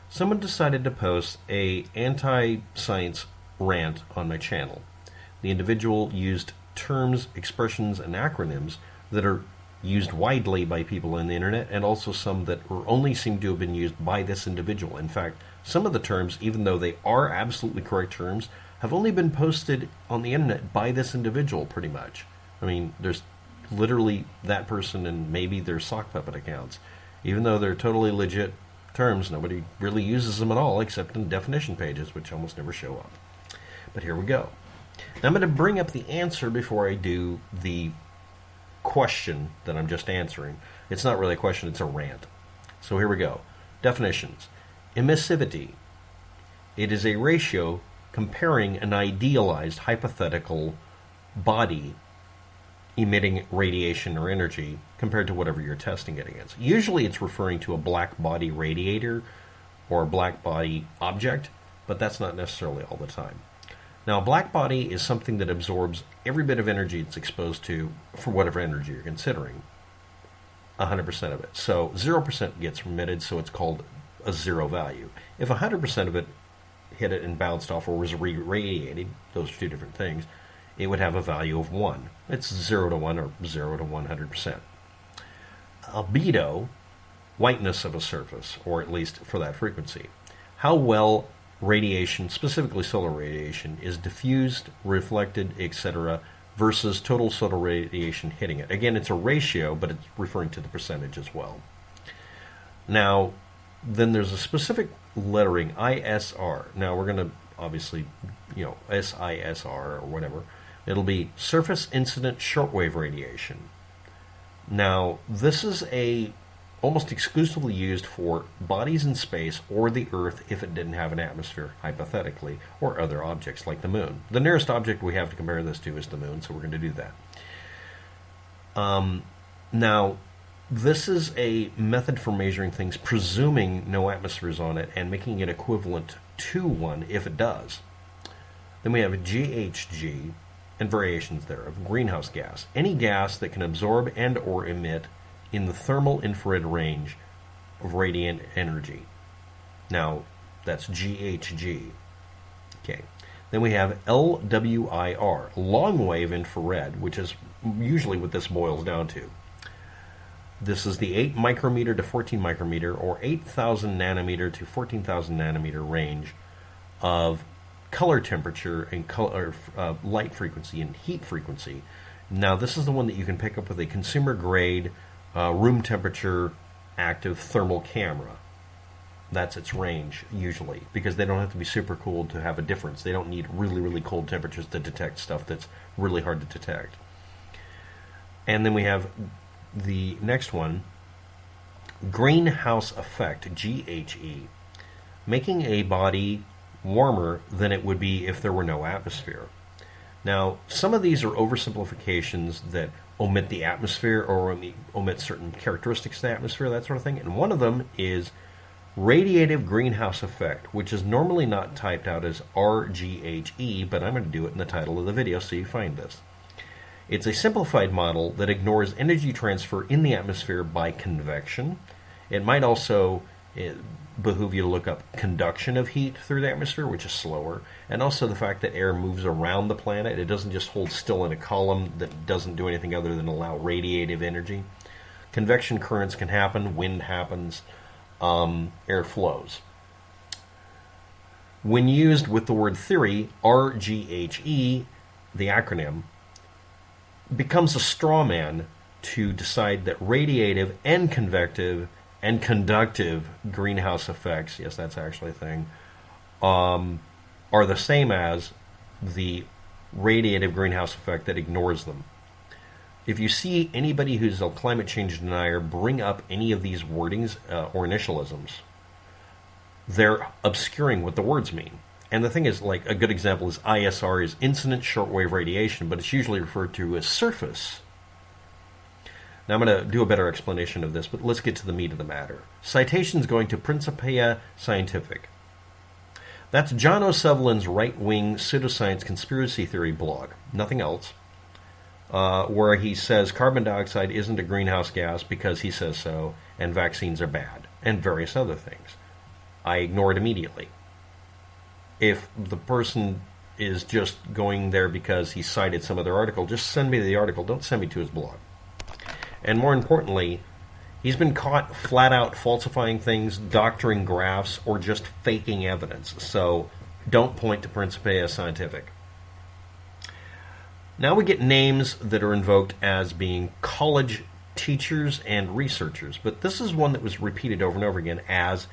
someone decided to post a anti-science rant on my channel. The individual used terms, expressions, and acronyms that are used widely by people on the internet, and also some that only seem to have been used by this individual. In fact, some of the terms, even though they are absolutely correct terms, have only been posted on the internet by this individual, pretty much. I mean, there's literally that person and maybe their sock puppet accounts. Even though they're totally legit terms, nobody really uses them at all except in definition pages, which almost never show up. But here we go. Now I'm going to bring up the answer before I do the question that I'm just answering. It's not really a question, it's a rant. So here we go. Definitions. Emissivity. It is a ratio comparing an idealized hypothetical body emitting radiation or energy compared to whatever you're testing it against. Usually it's referring to a black body radiator or a black body object, but that's not necessarily all the time. Now, a black body is something that absorbs every bit of energy it's exposed to for whatever energy you're considering, 100% of it. So 0% gets emitted, so it's called a zero value. If 100% of it hit it and bounced off or was radiated, those are two different things, it would have a value of 1. It's 0 to 1 or 0 to 100%. Albedo, whiteness of a surface, or at least for that frequency. How well radiation, specifically solar radiation, is diffused, reflected, etc., versus total solar radiation hitting it. Again, it's a ratio, but it's referring to the percentage as well. Now, then there's a specific lettering, ISR. Now, we're going to obviously, SISR or whatever. It'll be surface incident shortwave radiation. Now, this is almost exclusively used for bodies in space or the Earth if it didn't have an atmosphere, hypothetically, or other objects like the Moon. The nearest object we have to compare this to is the Moon, so we're going to do that. Now, this is a method for measuring things, presuming no atmospheres on it, and making it equivalent to one if it does. Then we have GHG, and variations there, of greenhouse gas. Any gas that can absorb and or emit in the thermal infrared range of radiant energy. Now, that's GHG. Okay. Then we have LWIR, long wave infrared, which is usually what this boils down to. This is the 8 micrometer to 14 micrometer, or 8,000 nanometer to 14,000 nanometer range of color temperature and light frequency and heat frequency. Now, this is the one that you can pick up with a consumer-grade, room temperature, active thermal camera. That's its range, usually, because they don't have to be super cooled to have a difference. They don't need really, really cold temperatures to detect stuff that's really hard to detect. And then we have the next one, greenhouse effect, GHE, making a body warmer than it would be if there were no atmosphere. Now, some of these are oversimplifications that omit the atmosphere or omit certain characteristics of the atmosphere, that sort of thing. And one of them is radiative greenhouse effect, which is normally not typed out as RGHE, but I'm going to do it in the title of the video so you find this. It's a simplified model that ignores energy transfer in the atmosphere by convection. It might also behoove you to look up conduction of heat through the atmosphere, which is slower, and also the fact that air moves around the planet. It doesn't just hold still in a column that doesn't do anything other than allow radiative energy. Convection currents can happen, wind happens, air flows. When used with the word theory, RGHE, the acronym, becomes a straw man to decide that radiative and convective and conductive greenhouse effects, yes, that's actually a thing, are the same as the radiative greenhouse effect that ignores them. If you see anybody who's a climate change denier bring up any of these wordings or initialisms, they're obscuring what the words mean. And the thing is, like, a good example is ISR is incident shortwave radiation, but it's usually referred to as surface. Now I'm going to do a better explanation of this, but let's get to the meat of the matter. Citations going to Principia Scientific. That's John O'Sullivan's right-wing pseudoscience conspiracy theory blog, nothing else, where he says carbon dioxide isn't a greenhouse gas because he says so, and vaccines are bad, and various other things. I ignore it immediately. If the person is just going there because he cited some other article, just send me the article. Don't send me to his blog. And more importantly, he's been caught flat out falsifying things, doctoring graphs, or just faking evidence. So don't point to Principia Scientific. Now we get names that are invoked as being college teachers and researchers. But this is one that was repeated over and over again as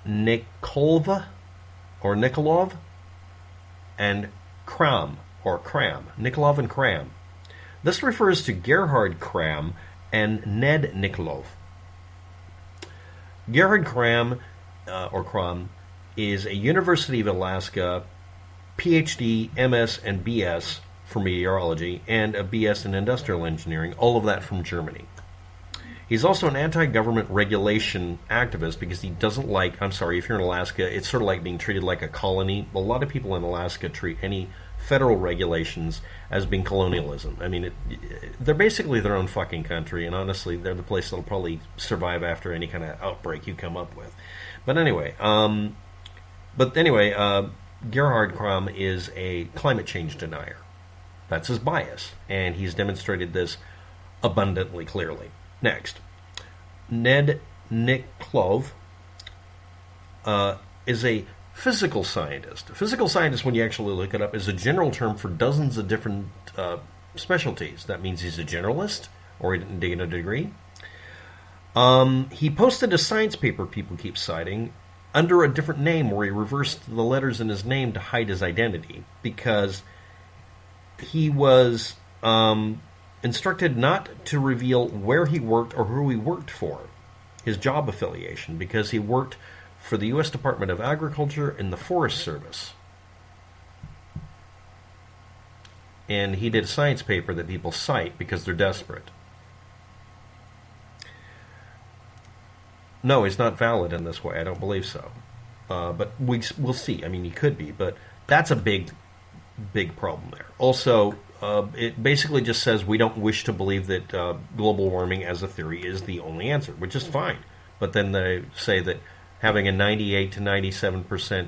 Nikolov and Kramm, or Kramm. Nikolov and Kramm. This refers to Gerhard Kramm and Ned Nikolov. Gerhard Kramm, or Kramm, is a University of Alaska PhD, MS, and BS for meteorology, and a BS in industrial engineering, all of that from Germany. He's also an anti-government regulation activist because he doesn't like, I'm sorry, if you're in Alaska, it's sort of like being treated like a colony. A lot of people in Alaska treat any federal regulations as being colonialism. I mean, they're basically their own fucking country, and honestly, they're the place that'll probably survive after any kind of outbreak you come up with. But anyway, Gerhard Kramm is a climate change denier. That's his bias, and he's demonstrated this abundantly clearly. Next, Ned Nikolov is a physical scientist. A physical scientist, when you actually look it up, is a general term for dozens of different specialties. That means he's a generalist, or he didn't get a degree. He posted a science paper people keep citing under a different name, where he reversed the letters in his name to hide his identity, because he was instructed not to reveal where he worked or who he worked for, his job affiliation, because he worked for the U.S. Department of Agriculture and the Forest Service. And he did a science paper that people cite because they're desperate. No, he's not valid in this way. I don't believe so. But we'll see. I mean, he could be, but that's a big problem there. Also, it basically just says we don't wish to believe that global warming as a theory is the only answer, which is fine. But then they say that having a 98 to 97%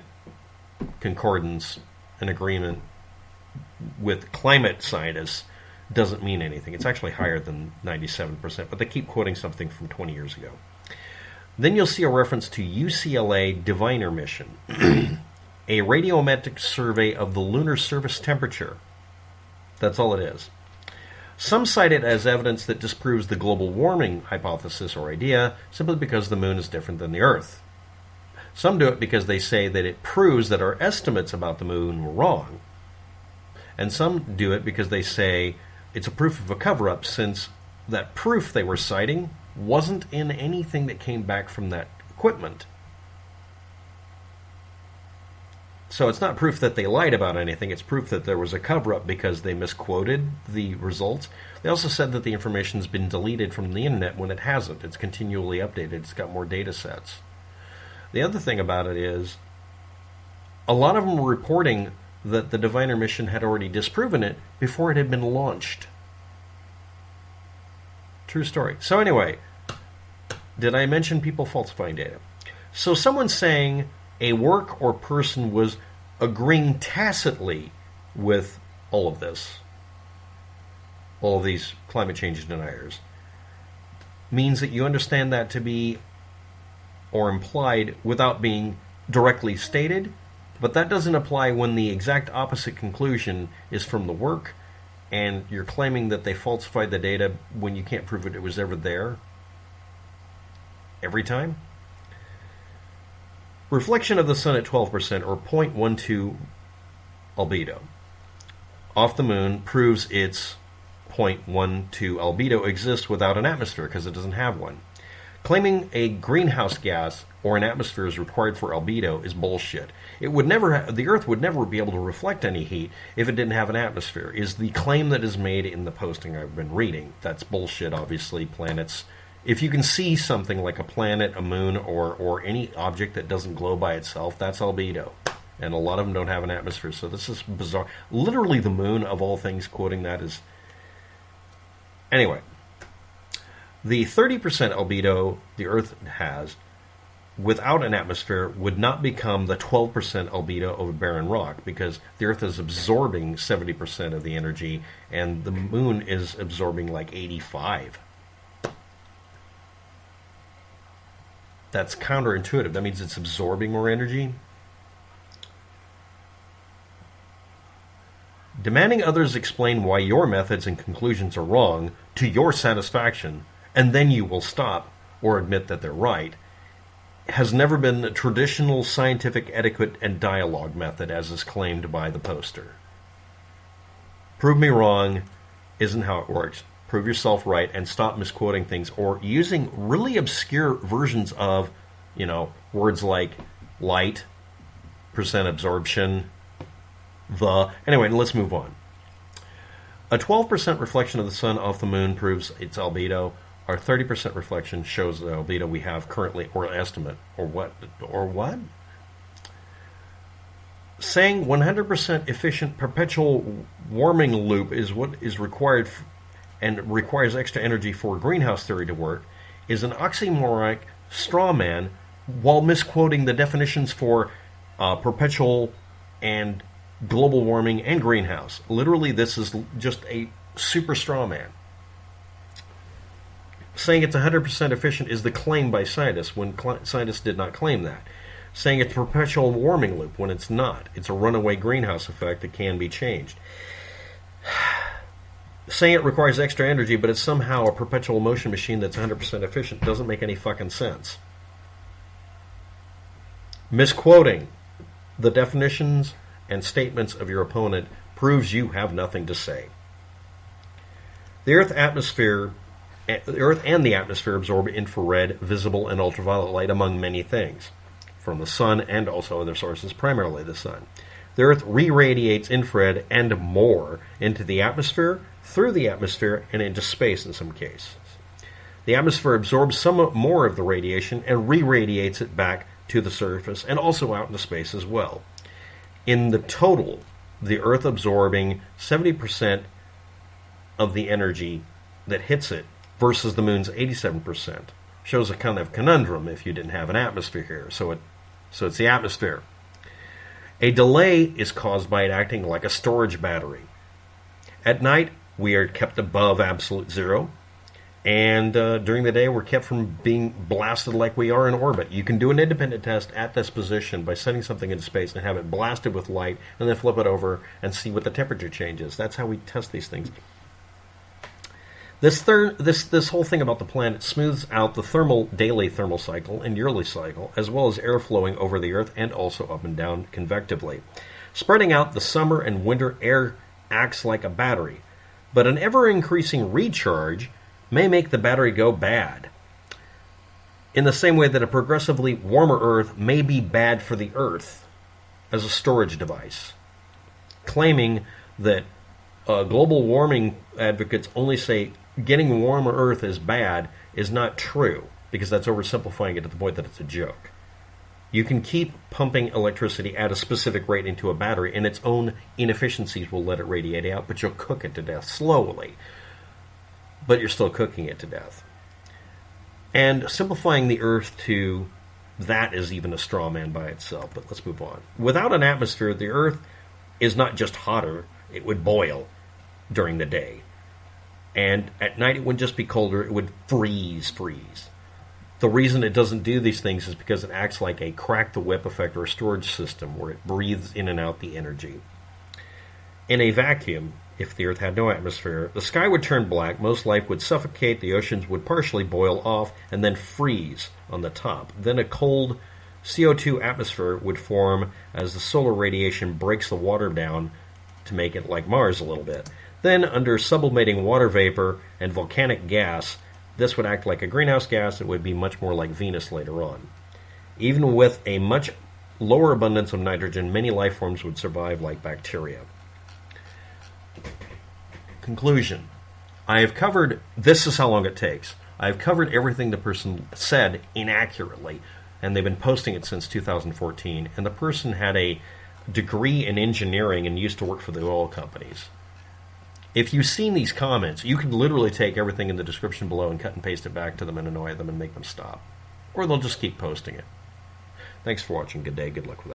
concordance and agreement with climate scientists doesn't mean anything. It's actually higher than 97%, but they keep quoting something from 20 years ago. Then you'll see a reference to UCLA Diviner mission, a radiometric survey of the lunar surface temperature. That's all it is. Some cite it as evidence that disproves the global warming hypothesis or idea simply because the moon is different than the Earth. Some do it because they say that it proves that our estimates about the moon were wrong. And some do it because they say it's a proof of a cover-up, since that proof they were citing wasn't in anything that came back from that equipment. So it's not proof that they lied about anything, it's proof that there was a cover-up because they misquoted the results. They also said that the information's been deleted from the internet when it hasn't. It's continually updated, it's got more data sets. The other thing about it is, a lot of them were reporting that the Diviner mission had already disproven it before it had been launched. True story. So anyway, did I mention people falsifying data? So someone's saying a work or person was agreeing tacitly with all of this, all of these climate change deniers, means that you understand that to be, or implied, without being directly stated, but that doesn't apply when the exact opposite conclusion is from the work, and you're claiming that they falsified the data when you can't prove it was ever there. Every time? Reflection of the sun at 12%, or 0.12 albedo, off the moon proves its 0.12 albedo exists without an atmosphere because it doesn't have one. Claiming a greenhouse gas or an atmosphere is required for albedo is bullshit. It would never the Earth would never be able to reflect any heat if it didn't have an atmosphere, is the claim that is made in the posting I've been reading. That's bullshit, obviously. Planets, if you can see something like a planet, a moon, or any object that doesn't glow by itself, that's albedo. And a lot of them don't have an atmosphere, so this is bizarre. Literally the moon, of all things, quoting that is... Anyway, the 30% albedo the Earth has without an atmosphere would not become the 12% albedo of a barren rock, because the Earth is absorbing 70% of the energy and the moon is absorbing like 85. That's counterintuitive. That means it's absorbing more energy. Demanding others explain why your methods and conclusions are wrong to your satisfaction, and then you will stop or admit that they're right, has never been a traditional scientific etiquette and dialogue method as is claimed by the poster. Prove me wrong isn't how it works. Prove yourself right and stop misquoting things or using really obscure versions of, words like light, percent absorption, Anyway, let's move on. A 12% reflection of the sun off the moon proves its albedo. Our 30% reflection shows the albedo we have currently, or estimate, or what? Saying 100% efficient perpetual warming loop is what is required and requires extra energy for greenhouse theory to work is an oxymoronic straw man while misquoting the definitions for perpetual and global warming and greenhouse. Literally, this is just a super straw man. Saying it's 100% efficient is the claim by scientists when scientists did not claim that. Saying it's a perpetual warming loop when it's not. It's a runaway greenhouse effect that can be changed. Saying it requires extra energy, but it's somehow a perpetual motion machine that's 100% efficient doesn't make any fucking sense. Misquoting the definitions and statements of your opponent proves you have nothing to say. The Earth and the atmosphere absorb infrared, visible, and ultraviolet light, among many things, from the sun and also other sources, primarily the sun. The Earth re-radiates infrared and more into the atmosphere, through the atmosphere, and into space in some cases. The atmosphere absorbs somewhat more of the radiation and re-radiates it back to the surface and also out into space as well. In the total, the Earth absorbing 70% of the energy that hits it versus the moon's 87% shows a kind of conundrum if you didn't have an atmosphere here. So it's the atmosphere. A delay is caused by it acting like a storage battery. At night, we are kept above absolute zero, and during the day, we're kept from being blasted like we are in orbit. You can do an independent test at this position by sending something into space and have it blasted with light, and then flip it over and see what the temperature change is. That's how we test these things. This whole thing about the planet smooths out the daily thermal cycle and yearly cycle, as well as air flowing over the Earth and also up and down convectively. Spreading out the summer and winter air acts like a battery, but an ever-increasing recharge may make the battery go bad. In the same way that a progressively warmer Earth may be bad for the Earth as a storage device. Claiming that global warming advocates only say getting a warmer Earth is bad is not true, because that's oversimplifying it to the point that it's a joke. You can keep pumping electricity at a specific rate into a battery, and its own inefficiencies will let it radiate out, but you'll cook it to death slowly. But you're still cooking it to death. And simplifying the Earth to that is even a straw man by itself, but let's move on. Without an atmosphere, the Earth is not just hotter, it would boil during the day. And at night it wouldn't just be colder, it would freeze. The reason it doesn't do these things is because it acts like a crack-the-whip effect or a storage system where it breathes in and out the energy. In a vacuum, if the Earth had no atmosphere, the sky would turn black, most life would suffocate, the oceans would partially boil off, and then freeze on the top. Then a cold CO2 atmosphere would form as the solar radiation breaks the water down to make it like Mars a little bit. Then, under sublimating water vapor and volcanic gas, this would act like a greenhouse gas. It would be much more like Venus later on. Even with a much lower abundance of nitrogen, many life forms would survive like bacteria. Conclusion. I have covered, this is how long it takes. I have covered everything the person said inaccurately, and they've been posting it since 2014, and the person had a degree in engineering and used to work for the oil companies. If you've seen these comments, you can literally take everything in the description below and cut and paste it back to them and annoy them and make them stop. Or they'll just keep posting it. Thanks for watching. Good day. Good luck with that.